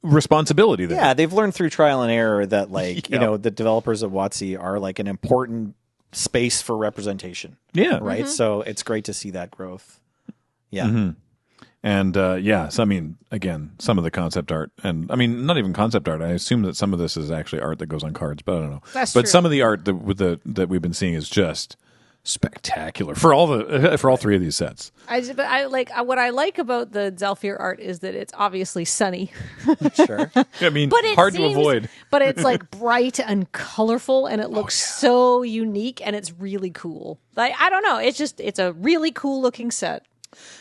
responsibility there. Yeah, they've learned through trial and error that, like, you know, the developers of WotC are like an important space for representation. Yeah. Right? So it's great to see that growth. Yeah. Mm-hmm. And so I mean, again, some of the concept art, and I mean, not even concept art. I assume that some of this is actually art that goes on cards, but I don't know. That's but true. some of the art that we've been seeing is just spectacular for all three of these sets. What I like about the Zhalfir art is that it's obviously sunny. Sure. I mean, But it hard seems, to avoid. But it's like bright and colorful, and it looks so unique, and it's really cool. Like, I don't know, it's a really cool looking set.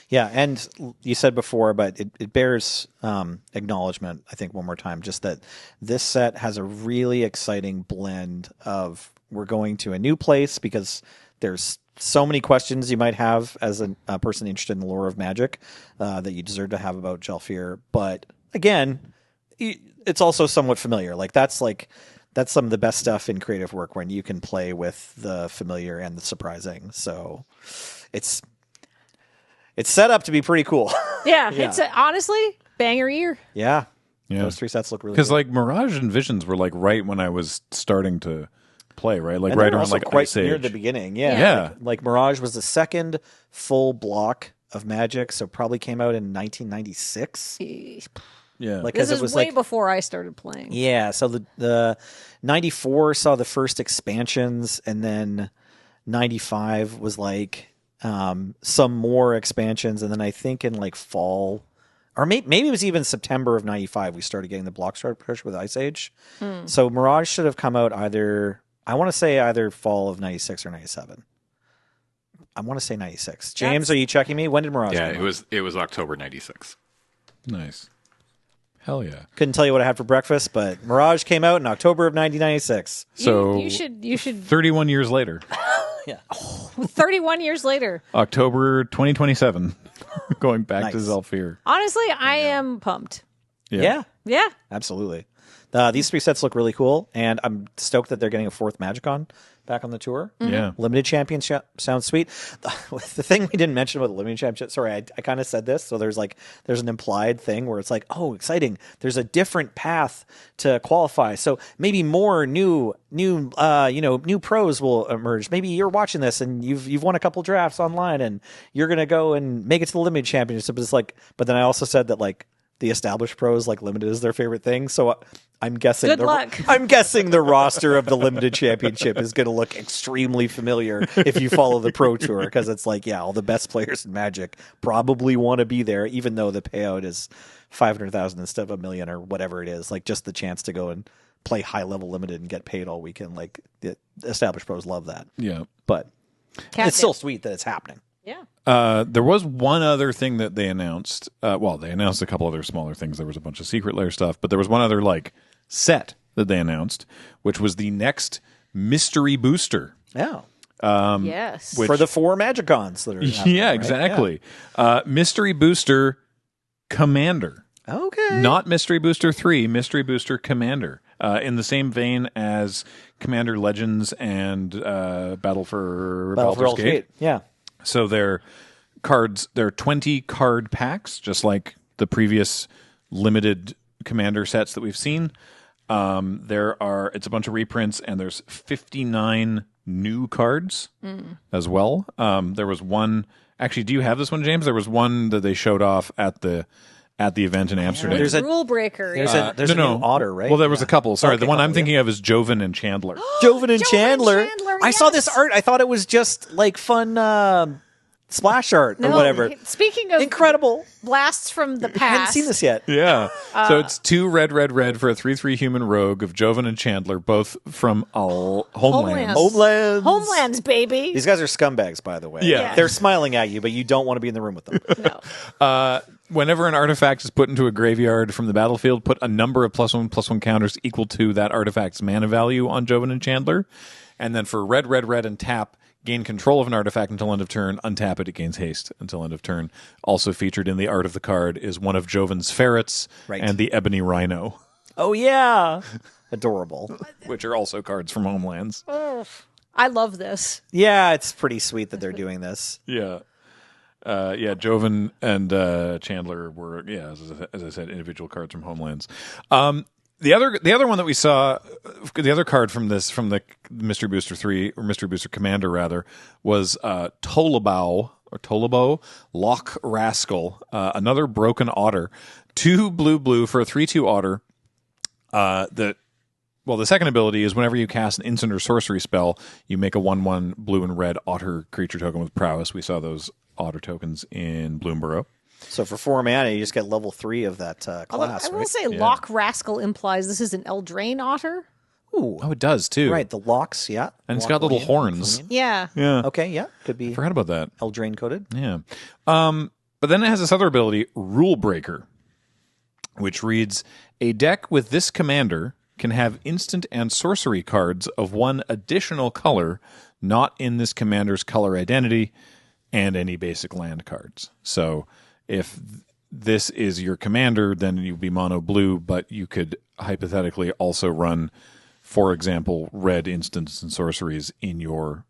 Yeah, and you said before, but it bears acknowledgement, I think, one more time, just that this set has a really exciting blend of, we're going to a new place because there's so many questions you might have as a person interested in the lore of Magic that you deserve to have about Zhalfir. But again, it's also somewhat familiar. That's some of the best stuff in creative work when you can play with the familiar and the surprising. So it's set up to be pretty cool. Yeah, it's honestly banger year. Yeah. Yeah. Those three sets look really Because good. like Mirage and Visions were like right when I was starting to play, right? Like And right they were around also like quite Ice near Age. the beginning. Yeah. Yeah. Like Mirage was the second full block of Magic, so probably came out in 1996. Yeah. Like, This as it is was way like, before I started playing. yeah. So the 94 saw the first expansions, and then 95 was like some more expansions, and then I think in like fall, or maybe it was even September of 95, we started getting the block start push with Ice Age. So Mirage should have come out I want to say either fall of 96 or 97. I want to say 96. James, are you checking me? When did Mirage come out? it was October 96. Nice. Hell yeah. Couldn't tell you what I had for breakfast, but Mirage came out in October of 1996. So you should 31 years later, Yeah. 31 years later. October 2027, going back to Nice. Zhalfir. Honestly, I am pumped. Yeah, Yeah. absolutely. These three sets look really cool, and I'm stoked that they're getting a fourth MagicCon back on the tour. Yeah. Limited championship sounds sweet. The thing we didn't mention about the limited championship, sorry, I kind of said this. So there's an implied thing where it's like, oh, exciting. There's a different path to qualify. So maybe more new pros will emerge. Maybe you're watching this and you've won a couple drafts online and you're gonna go and make it to the limited championship. It's like, but then I also said that like the established pros like limited is their favorite thing. So I'm guessing Good luck. I'm guessing the roster of the limited championship is going to look extremely familiar if you follow the pro tour, because it's like, yeah, all the best players in Magic probably want to be there, even though the payout is 500,000 instead of $1 million or whatever it is. Like, just the chance to go and play high level limited and get paid all weekend. Like, the established pros love that. Yeah. But it's still sweet that it's happening. Yeah. There was one other thing that they announced. They announced a couple other smaller things. There was a bunch of secret layer stuff, but there was one other like set that they announced, which was the next mystery booster. Yeah. Yes. For the 4 MagicCons that are happening, Yeah, right? exactly. Mystery Booster Commander. Yeah. Okay. Not Mystery Booster 3, Mystery Booster Commander. In the same vein as Commander Legends and Battle for Baldur's Gate. Yeah. So they're 20 card packs, just like the previous limited Commander sets that we've seen. It's a bunch of reprints, and there's 59 new cards as well. There was one. Actually, do you have this one, James? There was one that they showed off at the event in Amsterdam. There's a rule breaker. There's a new otter, right? Well, there was a couple. Sorry, Okay, the one I'm couple, thinking of is Joven and Chandler. Joven and Chandler. I saw this yes. art. I thought it was just like fun splash art or whatever. Speaking of Incredible. blasts from the past. I hadn't seen this yet. Yeah. So it's 2 red for a 3/3 human rogue of Joven and Chandler, both from Homelands. Homelands, baby. These guys are scumbags, by the way. Yeah. They're smiling at you, but you don't want to be in the room with them. No. Whenever an artifact is put into a graveyard from the battlefield, put a number of +1/+1 counters equal to that artifact's mana value on Joven and Chandler. And then for red, and tap, gain control of an artifact until end of turn, untap it gains haste until end of turn. Also featured in the art of the card is one of Joven's ferrets and the ebony rhino. Oh, yeah. Adorable. Which are also cards from Homelands. I love this. Yeah, it's pretty sweet that they're doing this. Yeah. Joven and Chandler were, as I said, individual cards from Homelands. The other one that we saw, the other card from the Mystery Booster 3, or Mystery Booster Commander rather, was Tolabo, Loch Rascal, another broken otter, 2 blue for a 3/2 otter. The second ability is whenever you cast an instant or sorcery spell, you make a 1/1 blue and red otter creature token with prowess. We saw those otter tokens in Bloomburrow. So for 4 mana, you just get level 3 of that class, I will right? say Loch Rascal implies this is an Eldraine otter. Ooh. Oh, it does too. Right, the locks, yeah. And it's got little horns. Yeah. Yeah. Okay, yeah. Could be Forgot about that. Eldraine coded. Yeah. But then it has this other ability, Rule Breaker, which reads, a deck with this commander can have instant and sorcery cards of one additional color not in this commander's color identity and any basic land cards. So if this is your commander, then you'd be mono blue, but you could hypothetically also run, for example, red instants and sorceries in your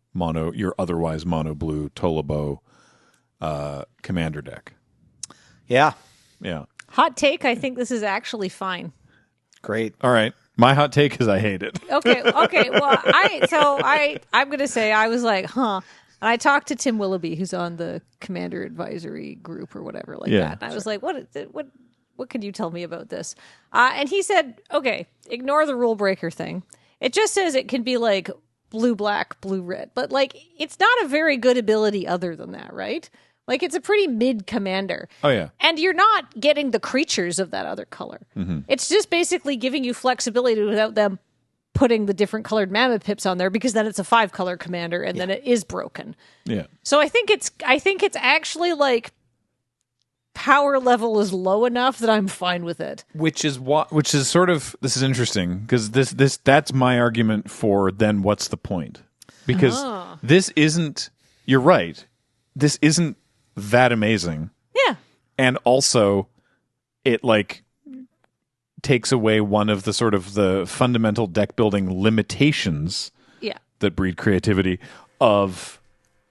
otherwise mono blue Tolabo commander deck. Yeah. Yeah. Hot take, I think this is actually fine. Great. All right. My hot take is I hate it. Okay. Well, I'm going to say I was like, huh. And I talked to Tim Willoughby, who's on the Commander Advisory group or whatever like that. And I was like, what can you tell me about this? And he said, okay, ignore the rule breaker thing. It just says it can be like blue, black, blue, red. But like, it's not a very good ability other than that, right? Like, it's a pretty mid commander. Oh, yeah. And you're not getting the creatures of that other color. Mm-hmm. It's just basically giving you flexibility without them putting the different colored mammoth pips on there, because then it's a 5-color commander and then it is broken. Yeah. So I think it's actually like power level is low enough that I'm fine with it. Which is sort of, this is interesting, because that's my argument for then what's the point? Because this isn't, you're right, this isn't that amazing. Yeah. And also it like takes away one of the sort of the fundamental deck building limitations that breed creativity of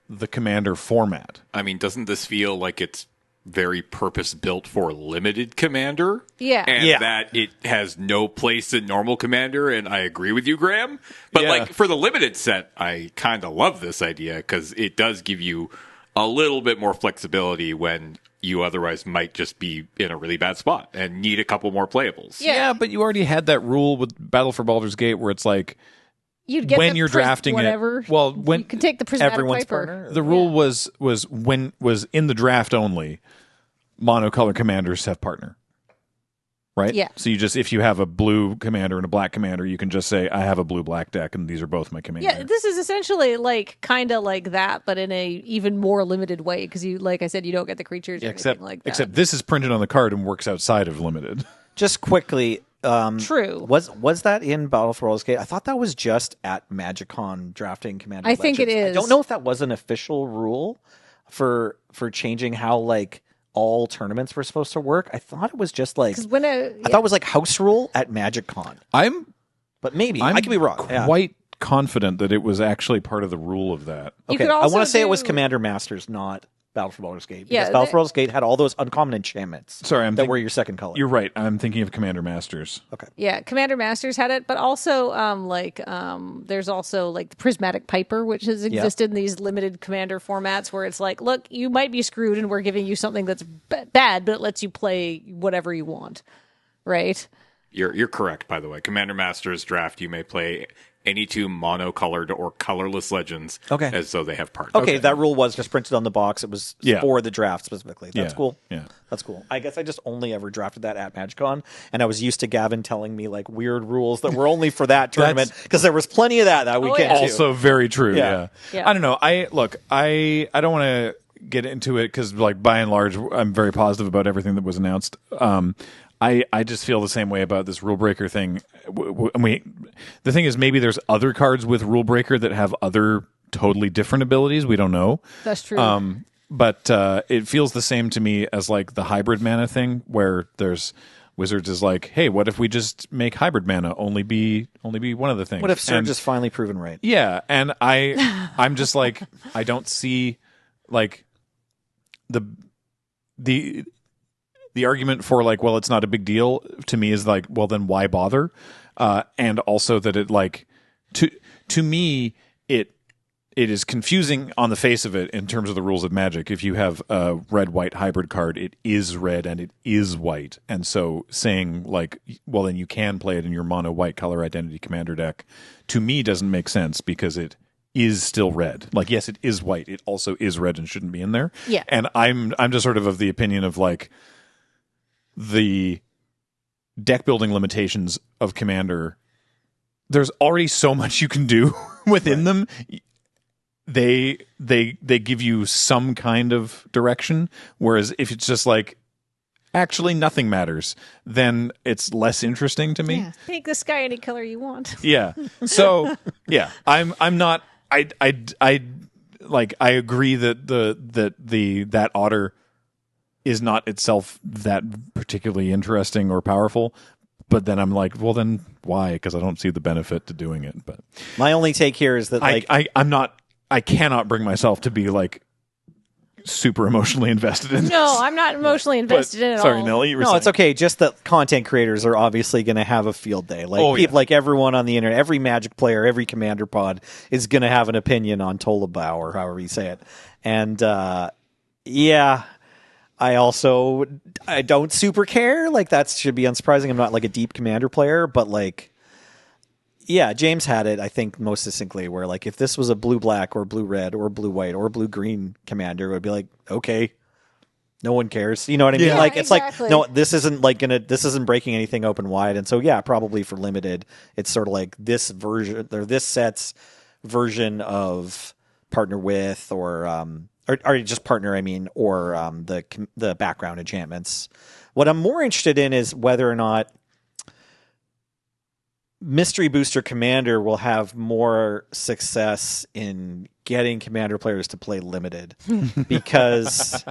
the commander format. I mean, doesn't this feel like it's very purpose built for limited commander? Yeah. And that it has no place in normal commander, and I agree with you, Graham. But like for the limited set, I kind of love this idea because it does give you a little bit more flexibility when you otherwise might just be in a really bad spot and need a couple more playables. Yeah, but you already had that rule with Battle for Baldur's Gate where it's like you'd get when you're drafting whatever. it. Well, when you can take the prismatic everyone's Piper. partner. The rule was in the draft only, monocolor commanders have partner. Right? Yeah. So if you have a blue commander and a black commander, you can just say, I have a blue-black deck, and these are both my commanders. Yeah, this is essentially like kind of like that, but in a even more limited way, because you, like I said, you don't get the creatures or anything like that. Except this is printed on the card and works outside of limited. Just quickly, True. Was that in Battle for Baldur's Gate? I thought that was just at MagicCon drafting Commander I think it Legends. is. I don't know if that was an official rule for changing how like all tournaments were supposed to work. I thought it was just like when I thought it was like house rule at MagicCon. But maybe I could be wrong. Quite confident that it was actually part of the rule of that. You Okay, could I also want to say it was do- Commander Masters, not Battle for Baldur's Gate. Yeah, Because Battle for Baldur's Gate had all those uncommon enchantments. Sorry, that were your second color. You're right. I'm thinking of Commander Masters. Okay. Yeah, Commander Masters had it, but also there's also like the Prismatic Piper, which has existed in these limited commander formats where it's like, look, you might be screwed and we're giving you something that's bad, but it lets you play whatever you want, right? You're correct, by the way. Commander Masters draft, you may play any two mono-colored or colorless legends as though they have parts. Okay, that rule was just printed on the box. It was for the draft specifically. That's cool. Yeah. That's cool. I guess I just only ever drafted that at MagicCon, and I was used to Gavin telling me like weird rules that were only for that tournament because there was plenty of that weekend too. Also very true. Yeah. I don't know. I don't want to get into it because like by and large I'm very positive about everything that was announced. I just feel the same way about this rule breaker thing. The thing is, maybe there's other cards with rule breaker that have other totally different abilities. We don't know. That's true. But it feels the same to me as like the hybrid mana thing, where there's Wizards is like, hey, what if we just make hybrid mana only be one of the things? What if Surge is finally proven right? Yeah, and I'm just like, I don't see like the argument for like, well, it's not a big deal to me is like, well, then why bother? And also that it like to me it is confusing on the face of it in terms of the rules of Magic. If you have a red-white hybrid card, it is red and it is white, and so saying like, well, then you can play it in your mono-white color identity commander deck, to me doesn't make sense because it is still red. Like, yes, it is white. It also is red and shouldn't be in there. Yeah, and I'm just sort of the opinion of like, the deck building limitations of Commander, there's already so much you can do within them. They give you some kind of direction, whereas if it's just like actually nothing matters, then it's less interesting to me. Yeah. Make the sky any color you want. Yeah. So yeah, I'm not. I agree that that otter is not itself that particularly interesting or powerful, but then I'm like, well, then why? Because I don't see the benefit to doing it. But my only take here is that like I cannot bring myself to be like super emotionally invested in this. No, I'm not emotionally invested in it sorry, all. Nelly, you were no, saying. it's okay. Just that content creators are obviously going to have a field day. Like like everyone on the internet, every Magic player, every Commander pod is going to have an opinion on Tolabao or however you say it. And I don't super care. Like that should be unsurprising. I'm not like a deep Commander player, but like, yeah, James had it, I think, most succinctly, where like if this was a blue-black or blue-red or blue-white or blue-green Commander, it would be like, okay, no one cares. You know what I mean? Yeah, Like it's exactly. like, no, this isn't breaking anything open wide. And so yeah, probably for limited, it's sort of like this version or this set's version of partner with or just partner, I mean, or the background enchantments. What I'm more interested in is whether or not Mystery Booster Commander will have more success in getting Commander players to play limited. Because,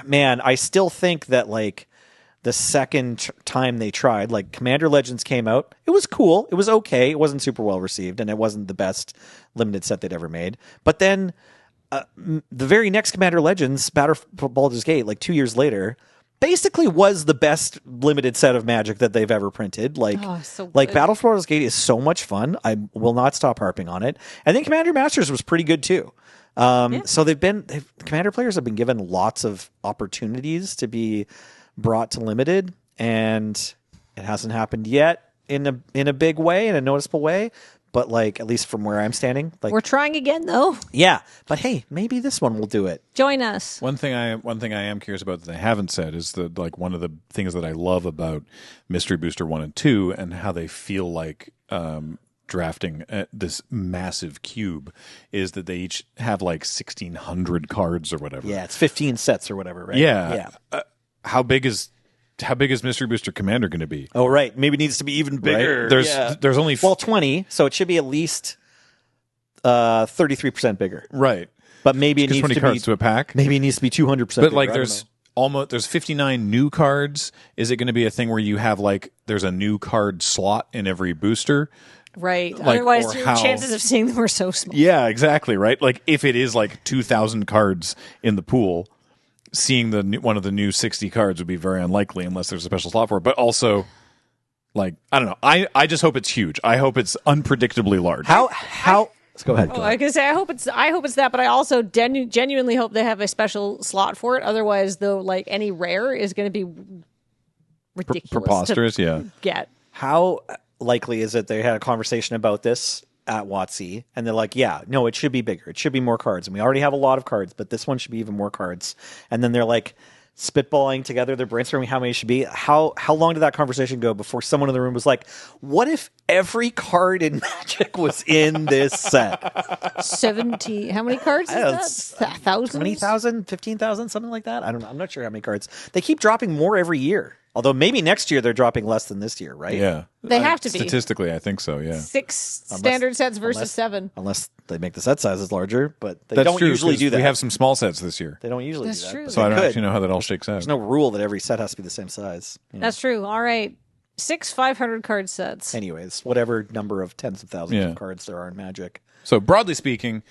man, I still think that, like, the second time they tried, like, Commander Legends came out. It was cool. It was okay. It wasn't super well received, and it wasn't the best limited set they'd ever made. But then the very next Commander Legends, Battle for Baldur's Gate, like 2 years later, basically was the best limited set of Magic that they've ever printed. Like, so like good. Battle for Baldur's Gate is so much fun. I will not stop harping on it. And then Commander Masters was pretty good too. So Commander players have been given lots of opportunities to be brought to limited, and it hasn't happened yet in a big way, in a noticeable way. But like, at least from where I'm standing, like We're trying again, though. yeah. But hey, maybe this one will do it. Join us. One thing I am curious about that they haven't said is that like one of the things that I love about Mystery Booster 1 and 2 and how they feel like drafting this massive cube is that they each have like 1,600 cards or whatever. Yeah, it's 15 sets or whatever, right? Yeah. How big is Mystery Booster Commander going to be? Oh, right. Maybe it needs to be even bigger. Right? There's only 20, so it should be at least 33% bigger. right. But maybe it needs 20 to cards be to a pack. maybe it needs to be 200%. But bigger. like I don't know. there's 59 new cards. Is it going to be a thing where you have like there's a new card slot in every booster? Right. Like, Otherwise, or your how- chances of seeing them are so small. Yeah, exactly, right? Like, if it is like 2,000 cards in the pool, seeing one of the new 60 cards would be very unlikely unless there's a special slot for it. But also, like, I don't know. I just hope it's huge. I hope it's unpredictably large. How? Let's go ahead. Oh, I can say I hope it's that, but I also genuinely hope they have a special slot for it. Otherwise, though, like any rare is going to be ridiculous, Preposterous, to get. How likely is it they had a conversation about this at WotC and they're like, yeah, no, it should be bigger. It should be more cards. And we already have a lot of cards, but this one should be even more cards. And then they're like spitballing together, they're brainstorming how many it should be. How long did that conversation go before someone in the room was like, what if every card in Magic was in this set? 70. How many cards is that? Thousands? 20,000, 15,000, something like that? I don't know. I'm not sure how many cards. They keep dropping more every year. Although maybe next year they're dropping less than this year, right? Yeah. They have to be. Statistically, I think so, yeah. 6 standard sets versus 7. Unless they make the set sizes larger, but they That's don't true, usually 'cause do that. We have some small sets this year. They don't usually That's do that. true. but So I they don't could. actually know how that all shakes out. There's no rule that every set has to be the same size. You know. That's true. All right. 6 500 card sets. Anyways, whatever number of tens of thousands Yeah. of cards there are in Magic. So broadly speaking,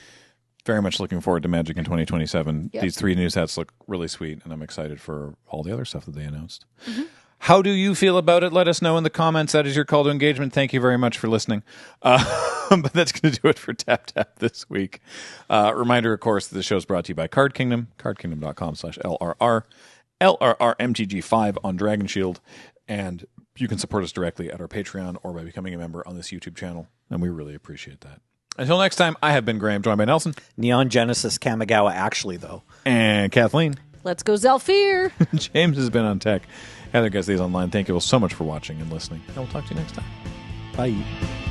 very much looking forward to Magic in 2027. Yep. These 3 new sets look really sweet, and I'm excited for all the other stuff that they announced. How do you feel about it? Let us know in the comments. That is your call to engagement. Thank you very much for listening. But that's going to do it for Tap Tap this week. Reminder, of course, that the show is brought to you by Card Kingdom, cardkingdom.com/LRR, LRRMTG5 on Dragon Shield, and you can support us directly at our Patreon or by becoming a member on this YouTube channel, and we really appreciate that. Until next time, I have been Graham, joined by Nelson. Neon Genesis Kamigawa, actually, though. And Kathleen. Let's go Zelfir. James has been on tech. Heather Gets These Online. Thank you all so much for watching and listening. And we'll talk to you next time. Bye.